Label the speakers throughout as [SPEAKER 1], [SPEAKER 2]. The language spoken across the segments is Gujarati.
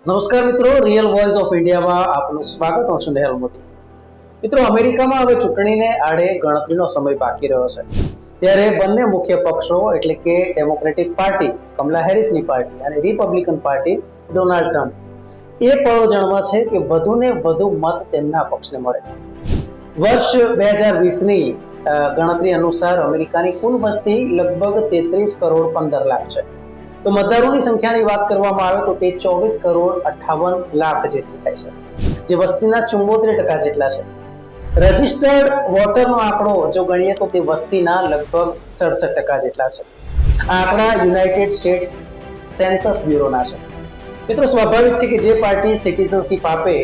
[SPEAKER 1] નમસ્કાર મિત્રો, રિયલ વોઇસ ઓફ ઇન્ડિયામાં આપનું સ્વાગત. હું છું નેહલ મોદી. મિત્રો, અમેરિકામાં હવે ચૂંટણીને આડે ગણતરીનો સમય બાકી રહ્યો છે, ત્યારે બંને મુખ્ય પક્ષો એટલે કે ડેમોક્રેટિક પાર્ટી કમલા હેરિસની પાર્ટી અને રિપબ્લિકન પાર્ટી ડોનાલ્ડ ટ્રમ્પ એ પળોજણમાં છે કે વધુને વધુ મત તેમના પક્ષને મળે. વર્ષ 2020ની ગણતરી અનુસાર અમેરિકાની કુલ વસ્તી લગભગ 33 કરોડ 15 લાખ છે. તો મતદારોની સંખ્યાની વાત કરવામાં આવે તો તે 24 કરોડ 58 લાખ જેટલી થાય છે, જે વસ્તીના 74% જેટલા છે. રજિસ્ટર્ડ વોટરનો આંકડો જો ગણીએ તો તે વસ્તીના લગભગ 67% જેટલા છે. આ આંકડા યુનાઇટેડ સ્ટેટ્સ સેન્સસ બ્યુરોના છે. મિત્રો, સ્વાભાવિક છે કે જે પાર્ટી સિટીઝનશીપ આપે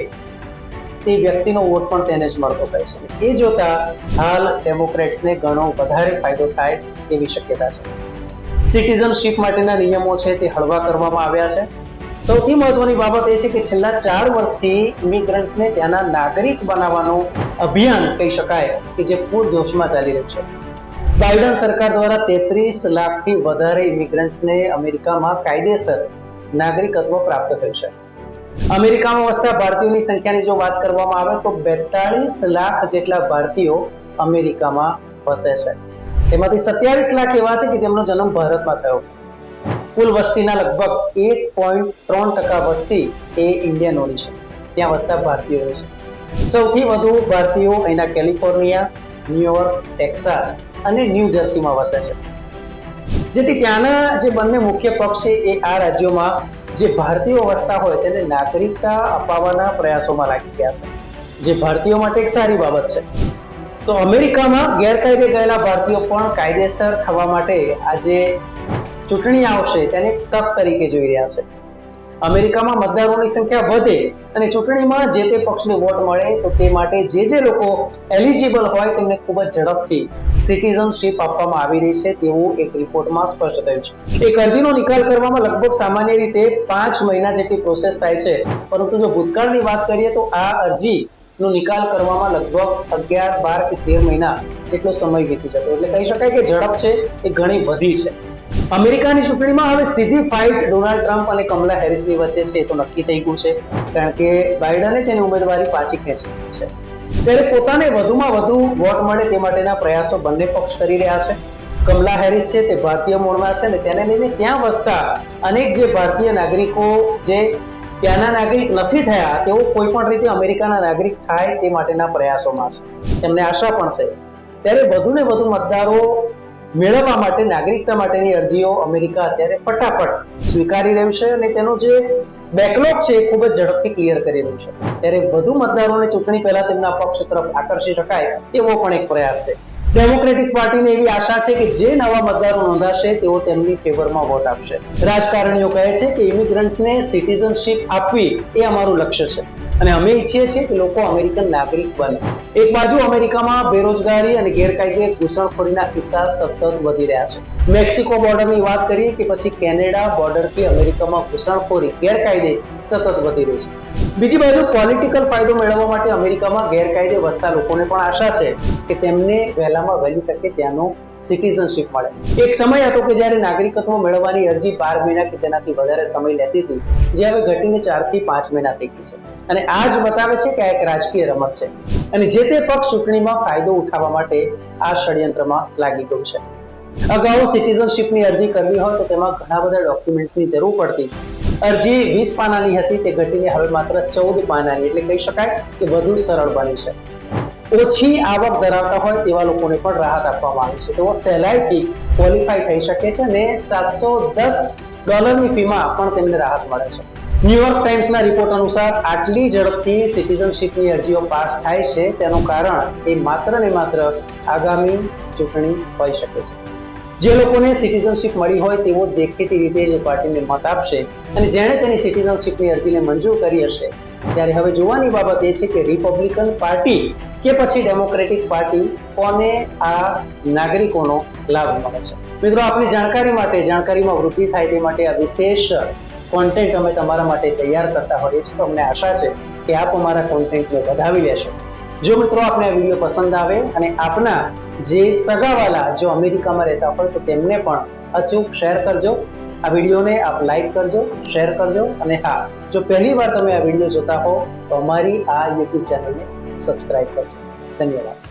[SPEAKER 1] તે વ્યક્તિનો વોટ પણ તેને જ મળતો હોય છે. એ જોતા હાલ ડેમોક્રેટ્સને ઘણો વધારે ફાયદો થાય એવી શક્યતા છે. સિટીઝનશીપ માટેના નિયમો છે તે હળવા કરવામાં આવ્યા છે. સૌથી મહત્વની બાબત એ છે કે છેલ્લા 4 વર્ષથી ઇમિગ્રન્ટ્સને ત્યાંના નાગરિક બનાવવાનું અભિયાન કહી શકાય કે જે પૂરજોશમાં ચાલી રહ્યું છે. બાઇડન સરકાર દ્વારા 33 લાખથી વધારે ઇમિગ્રન્ટ્સને અમેરિકામાં કાયદેસર નાગરિકત્વ પ્રાપ્ત થયું છે. અમેરિકામાં વસતા ભારતીયોની સંખ્યાની જો વાત કરવામાં આવે તો 42 લાખ જેટલા ભારતીયો અમેરિકામાં વસે છે. તેમાંથી 27 લાખ એવા છે કે જેમનો જન્મ ભારતમાં થયો. કુલ વસ્તીના લગભગ 1.3% વસ્તી એ ઇન્ડિયનોની છે, ત્યાં વસતા ભારતીયો છે. સૌથી વધુ ભારતીયો અહીંના કેલિફોર્નિયા, ન્યુયોર્ક, ટેક્સાસ અને ન્યૂ જર્સીમાં વસે છે. જેથી ત્યાંના જે બંને મુખ્ય પક્ષ છે એ આ રાજ્યોમાં જે ભારતીયો વસતા હોય તેને નાગરિકતા અપાવવાના પ્રયાસોમાં લાગી ગયા છે, જે ભારતીયો માટે એક સારી બાબત છે. તો અમેરિકામાં ગેરકાયદે ગયેલા ભારતીયો પણ કાયદેસર થવા માટે આજે ચૂંટણી આવશે તેને તક તરીકે જોઈ રહ્યા છે. અમેરિકામાં મતદારોની સંખ્યા વધે અને ચૂંટણીમાં જે તે પક્ષને વોટ મળે તો તે માટે જે લોકો એલિજિબલ હોય તેમને ખૂબ જ ઝડપથી સિટીઝનશીપ આપવામાં આવી રહી છે તેવું એક રિપોર્ટમાં સ્પષ્ટ થયું છે. એક અરજીનો નિકાલ કરવામાં લગભગ સામાન્ય રીતે 5 મહિના જેટલી પ્રોસેસ થાય છે, પરંતુ જો ભૂતકાળની વાત કરીએ તો આ અરજી નો નિકાલ કરવામાં લગભગ 11, 12 કે 13 મહિના જેટલો સમય વીતી જતો. એટલે કહી શકાય કે ઝડપ છે એ ઘણી વધી છે. અમેરિકાની ચૂંટણીમાં હવે સીધી ફાઇટ ડોનાલ્ડ ટ્રમ્પ અને કમલા હેરિસની વચ્ચે છે એ તો નક્કી થઈ ગયું છે, કારણ કે બાઇડને તેની ઉમેદવારી પાછી ખેંચી છે. ત્યારે પોતાને વધુમાં વધુ વોટ મળે તે માટેના પ્રયાસો બંને પક્ષ કરી રહ્યા છે. કમલા હેરિસ છે તે ભારતીય મૂળના છે અને તેને લઈને ત્યાં વસતા અનેક જે ભારતીય નાગરિકો જે ત્યાંના નાગરિક નથી થયા તેઓ કોઈ પણ રીતે અમેરિકાના નાગરિક થાય તે માટેના પ્રયાસોમાં છે. તેમને આશા પણ છે. ત્યારે વધુને વધુ મતદારો મેળવવા માટે નાગરિકતા માટેની અરજીઓ અમેરિકા અત્યારે ફટાફટ સ્વીકારી રહ્યું છે અને તેનો જે બેકલોગ છે એ ખૂબ જ ઝડપથી ક્લિયર કરી રહ્યું છે. ત્યારે વધુ મતદારોને ચૂંટણી પહેલા તેમના પક્ષ તરફ આકર્ષી શકાય તેવો પણ એક પ્રયાસ છે. ડેમોક્રેટિક પાર્ટીને એવી આશા છે કે જે નવા મતદારો નોંધાશે તેઓ તેમની ફેવરમાં વોટ આપશે. રાજકારણીઓ કહે છે કે ઇમિગ્રન્ટ્સને સિટીઝનશીપ આપવી એ અમારું લક્ષ્ય છે અને અમે ઈચ્છીએ છીએ કે લોકો અમેરિકન નાગરિક બને. એક બાજુ અમેરિકામાં બેરોજગારી અને ગેરકાયદે ઘૂસણખોરીના કિસ્સા સતત વધી રહ્યા છે. મેક્સિકો બોર્ડરની વાત કરીએ કે પછી કેનેડા બોર્ડરથી અમેરિકામાં ઘૂસણખોરી ગેરકાયદે સતત વધી રહી છે. બીજી બાજુ પોલિટિકલ ફાયદો મેળવવા માટે અમેરિકામાં ગેરકાયદે વસતા લોકોને પણ આશા છે કે તેમને વહેલામાં વહેલી તકે ત્યાંનો સિટીઝનશીપ મળે. એક સમય હતો કે જ્યારે નાગરિકત્વ મેળવવાની અરજી 12 મહિના કે તેનાથી વધારે સમય લેતી હતી, જે હવે ઘટીને 4 થી 5 મહિના થઈ ગઈ છે. અને આ જ બતાવે છે કે આ એક રાજકીય રમત છે અને જે તે પક્ષ ચૂંટણીમાં ફાયદો ઉઠાવવા માટે આ ષડયંત્રમાં લાગી ગયું છે. અગાઉ સિટીઝનશીપની અરજી કરવી હોય તો તેમાં ઘણા બધા ડોક્યુમેન્ટ્સની જરૂર પડતી. અરજી 20 પાનાની હતી, તે ઘટીને હવે માત્ર 14 પાનાની, એટલે કહી શકાય કે વધુ સરળ બની છે. ઓછી આવક ધરાવતા હોય તેવા લોકોને પણ રાહત આપવામાં આવી છે. તેઓ સહેલાઈથી ક્વોલિફાય થઈ શકે છે અને $710 ફીમાં પણ તેમને રાહત મળે છે. ન્યુયોર્ક ટાઈમ્સના રિપોર્ટ અનુસાર આટલી ઝડપથી સિટીઝનશીપની અરજીઓ પાસ થાય છે તેનું કારણ એ માત્ર ને માત્ર આગામી ચૂંટણી હોઈ શકે છે. જે લોકોને સિટીઝનશીપ મળી હોય તેઓ દેખીતી રીતે જ પાર્ટીને મત આપશે અને જેણે તેની સિટીઝનશીપની અરજીને મંજૂર કરી હશે. ત્યારે હવે જોવાની બાબત એ છે કે રિપબ્લિકન પાર્ટી કે પછી ડેમોક્રેટિક પાર્ટી કોને આ નાગરિકોનો લાભ મળે છે. મિત્રો, આપની જાણકારી માટે, જાણકારીમાં વૃદ્ધિ થાય તે માટે આ વિશેષ કોન્ટેન્ટ અમે તમારા માટે તૈયાર કરતા હોઈએ છીએ. તો અમને આશા છે કે આપ અમારા કોન્ટેન્ટને વધાવી લેશો. જો મિત્રો આપને આ વિડીયો પસંદ આવે અને આપના જે સગાવાલા જો અમેરિકામાં રહેતા હોય તો તેમને પણ અચૂક શેર કરજો આ વિડીયોને આપ લાઈક કરજો, શેર કરજો અને હા, જો પહેલી વાર તમે આ વિડીયો જોતા હો તો અમારી આ યુટ્યુબ ચેનલને સબસ્ક્રાઇબ કરજો. ધન્યવાદ.